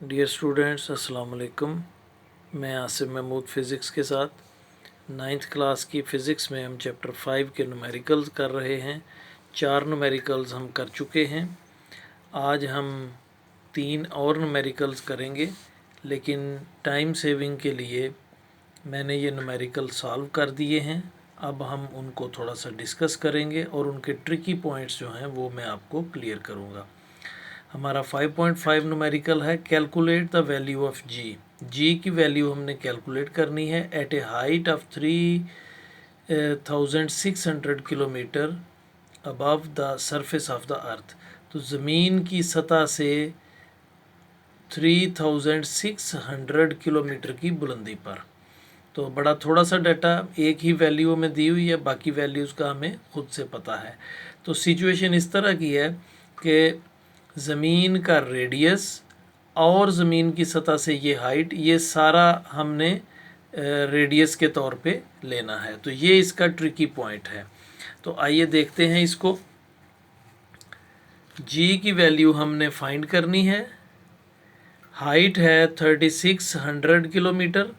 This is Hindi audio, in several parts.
डियर स्टूडेंट्स, अस्सलाम वालेकुम। मैं आसिफ महमूद फ़िज़िक्स के साथ 9th क्लास की फ़िज़िक्स में हम चैप्टर 5 के न्यूमेरिकल्स कर रहे हैं। 4 न्यूमेरिकल्स हम कर चुके हैं। आज हम 3 और न्यूमेरिकल्स करेंगे, लेकिन टाइम सेविंग के लिए मैंने ये न्यूमेरिकल सॉल्व कर दिए हैं। अब हम उनको थोड़ा सा डिस्कस करेंगे और उनके ट्रिकी पॉइंट्स जो हैं वो मैं आपको क्लियर करूँगा। हमारा 5.5 न्यूमेरिकल है, calculate the value of G. G की वैल्यू हमने कैलकुलेट करनी है at a height of 3600 kilometre above the surface of the earth. तो ज़मीन की सतह से 3600 किलोमीटर की बुलंदी पर। तो बड़ा थोड़ा सा डाटा एक ही वैल्यू में दी हुई है, बाकी वैल्यूज़ का हमें खुद से पता है। तो सिचुएशन इस तरह की है कि ज़मीन का रेडियस और ज़मीन की सतह से ये हाइट, ये सारा हमने रेडियस के तौर पे लेना है। तो ये इसका ट्रिकी पॉइंट है। तो आइए देखते हैं इसको। जी की वैल्यू हमने फाइंड करनी है। हाइट है 3600 किलोमीटर,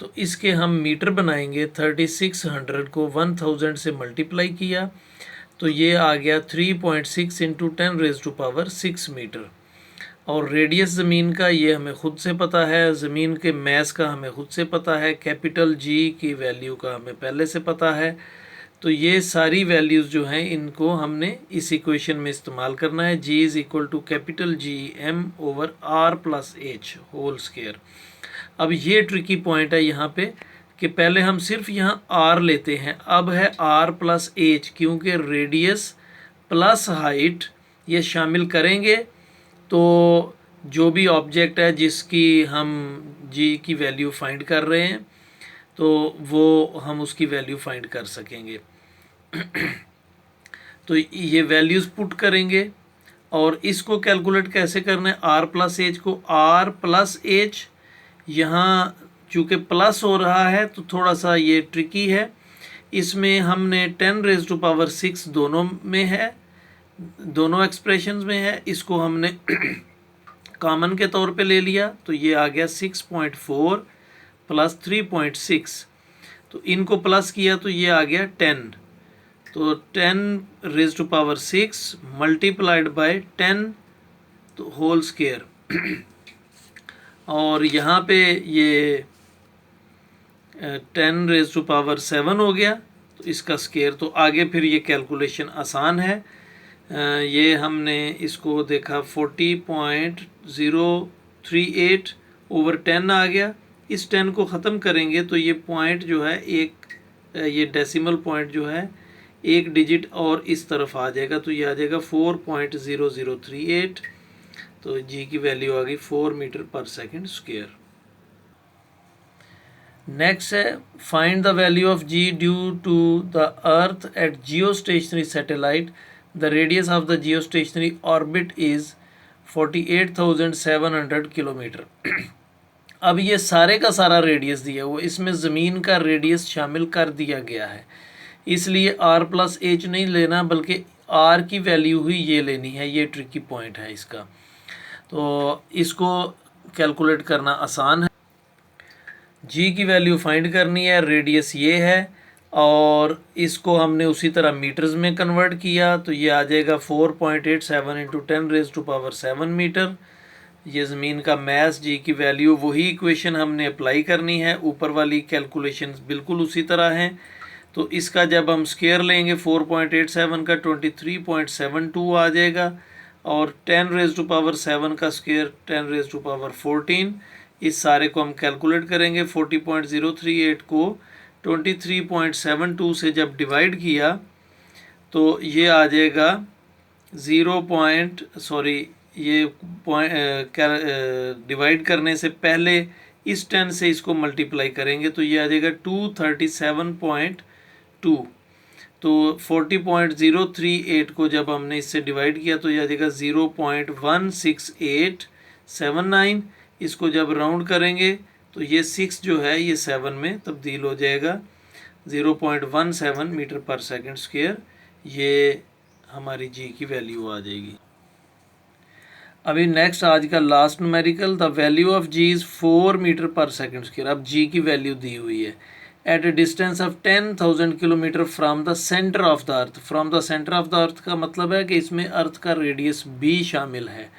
तो इसके हम मीटर बनाएंगे। 3600 को 1000 से मल्टीप्लाई किया तो ये आ गया 3.6 इंटू 10⁻⁶ मीटर। और रेडियस ज़मीन का ये हमें ख़ुद से पता है, ज़मीन के मैस का हमें ख़ुद से पता है, कैपिटल जी की वैल्यू का हमें पहले से पता है। तो ये सारी वैल्यूज़ जो हैं इनको हमने इस इक्वेशन में इस्तेमाल करना है। G is equal to capital G M over R plus H whole square. अब ये ट्रिकी पॉइंट है यहाँ पे कि पहले हम सिर्फ यहाँ आर लेते हैं, अब है आर प्लस एच, क्योंकि रेडियस प्लस हाइट ये शामिल करेंगे तो जो भी ऑब्जेक्ट है जिसकी हम जी की वैल्यू फाइंड कर रहे हैं तो वो हम उसकी वैल्यू फाइंड कर सकेंगे। तो ये वैल्यूज़ पुट करेंगे और इसको कैलकुलेट कैसे करना है। आर प्लस एच को आर प्लस एच, यहाँ चूँकि प्लस हो रहा है तो थोड़ा सा ये ट्रिकी है। इसमें हमने 10⁻⁶ दोनों में है, दोनों एक्सप्रेशंस में है। इसको हमने कॉमन के तौर पे ले लिया तो ये आ गया 6.4 प्लस 3.6। तो इनको प्लस किया तो ये आ गया 10। तो 10⁻⁶ मल्टीप्लाइड बाय 10 तो होल स्क्वायर। और यहाँ पे ये 10⁻⁷ हो गया तो इसका स्क्वायर। तो आगे फिर ये कैलकुलेशन आसान है। ये हमने इसको देखा 40.038 ओवर 10 आ गया। इस 10 को ख़त्म करेंगे तो ये पॉइंट जो है ये डेसिमल पॉइंट जो है एक डिजिट और इस तरफ आ जाएगा, तो ये आ जाएगा 4.0038। तो जी की वैल्यू आ गई 4 metre per second square. Next है find the value of G due to the earth at geostationary satellite. The radius of the geostationary orbit is 48,700 kilometre. अब ये सारे का सारा रेडियस दिया हुआ, इसमें ज़मीन का रेडियस शामिल कर दिया गया है, इसलिए आर प्लस एच नहीं लेना बल्कि आर की वैल्यू ही ये लेनी है। ये ट्रिकी पॉइंट है इसका। तो इसको कैलकुलेट करना आसान है। जी की वैल्यू फाइंड करनी है, रेडियस ये है और इसको हमने उसी तरह मीटर्स में कन्वर्ट किया तो ये आ जाएगा 4.87 इंटू 10⁻⁷ मीटर। ये ज़मीन का मैस, जी की वैल्यू, वही इक्वेशन हमने अप्लाई करनी है। ऊपर वाली कैलकुलेशन बिल्कुल उसी तरह हैं। तो इसका जब हम स्क्वायर लेंगे 4.87 का 23.72 आ जाएगा और 10⁻⁷ का स्क्वायर 10⁻⁴। इस सारे को हम कैलकुलेट करेंगे। 40.038 को 23.72 से जब डिवाइड किया तो ये आ जाएगा ये डिवाइड करने से पहले इस 10 से इसको मल्टीप्लाई करेंगे तो ये आ जाएगा 237.2। तो 40.038 को जब हमने इससे डिवाइड किया तो ये आ जाएगा 0.16879। इसको जब राउंड करेंगे तो ये 6 जो है ये 7 में तब्दील हो जाएगा। 0.17 मीटर पर सेकंड स्क्वायर ये हमारी जी की वैल्यू आ जाएगी। अभी नेक्स्ट आज का last numerical, the value of G is 4 metre per second square. अब जी की वैल्यू दी हुई है at a distance of 10,000 kilometre from the centre of the earth. From the centre of the earth का मतलब है कि इसमें अर्थ का रेडियस भी शामिल है।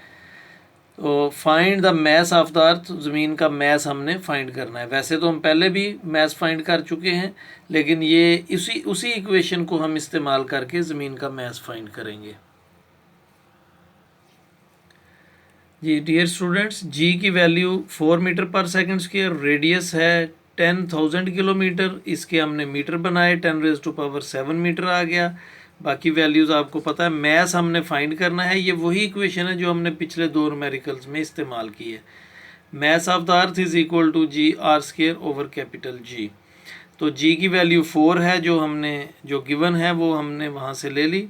तो find the mess of the अर्थ, ज़मीन का मैस हमने फाइंड करना है। वैसे तो हम पहले भी मैस फाइंड कर चुके हैं, लेकिन ये उसी इक्वेशन को हम इस्तेमाल करके ज़मीन का मैस फाइंड करेंगे। जी डियर स्टूडेंट्स, जी की value 4 metre per second square, radius है 10,000 किलोमीटर, इसके हमने मीटर बनाए, 10⁻⁷ मीटर आ गया। बाकी वैल्यूज़ आपको पता है। मैस हमने फाइंड करना है, ये वही इक्वेशन है जो हमने पिछले 2 न्यूमेरिकल्स में इस्तेमाल की है। Mass of the earth is equal to G R square over capital G. तो जी की वैल्यू 4 है, जो गिवन है वो हमने वहाँ से ले ली।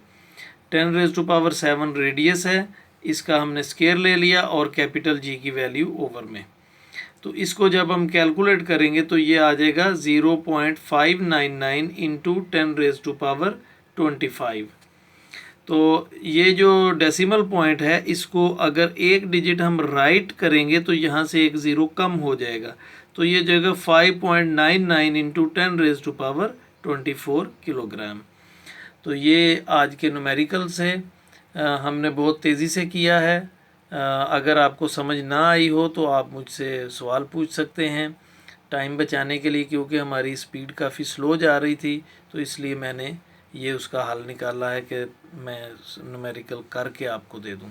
10⁻⁷ रेडियस है, इसका हमने स्क्वायर ले लिया और कैपिटल जी की वैल्यू ओवर में। तो इसको जब हम कैलकुलेट करेंगे तो ये आ जाएगा 0.599 इंटू 10⁻25। तो ये जो डेसिमल पॉइंट है, इसको अगर एक डिजिट हम राइट करेंगे तो यहाँ से एक ज़ीरो कम हो जाएगा, तो ये जगह 5.99 इंटू 10⁻24 किलोग्राम। तो ये आज के न्यूमेरिकल्स हैं। हमने बहुत तेज़ी से किया है। अगर आपको समझ ना आई हो तो आप मुझसे सवाल पूछ सकते हैं टाइम बचाने के लिए, क्योंकि हमारी स्पीड काफ़ी स्लो जा रही थी, तो इसलिए मैंने ये उसका हल निकाला है कि मैं न्यूमेरिकल करके आपको दे दूं।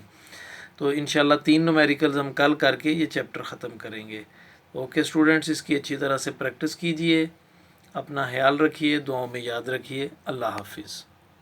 तो इंशाल्लाह 3 न्यूमेरिकल्स हम कल करके ये चैप्टर ख़त्म करेंगे। ओके स्टूडेंट्स, इसकी अच्छी तरह से प्रैक्टिस कीजिए, अपना ख्याल रखिए, दुआओं में याद रखिए। अल्लाह हाफिज़।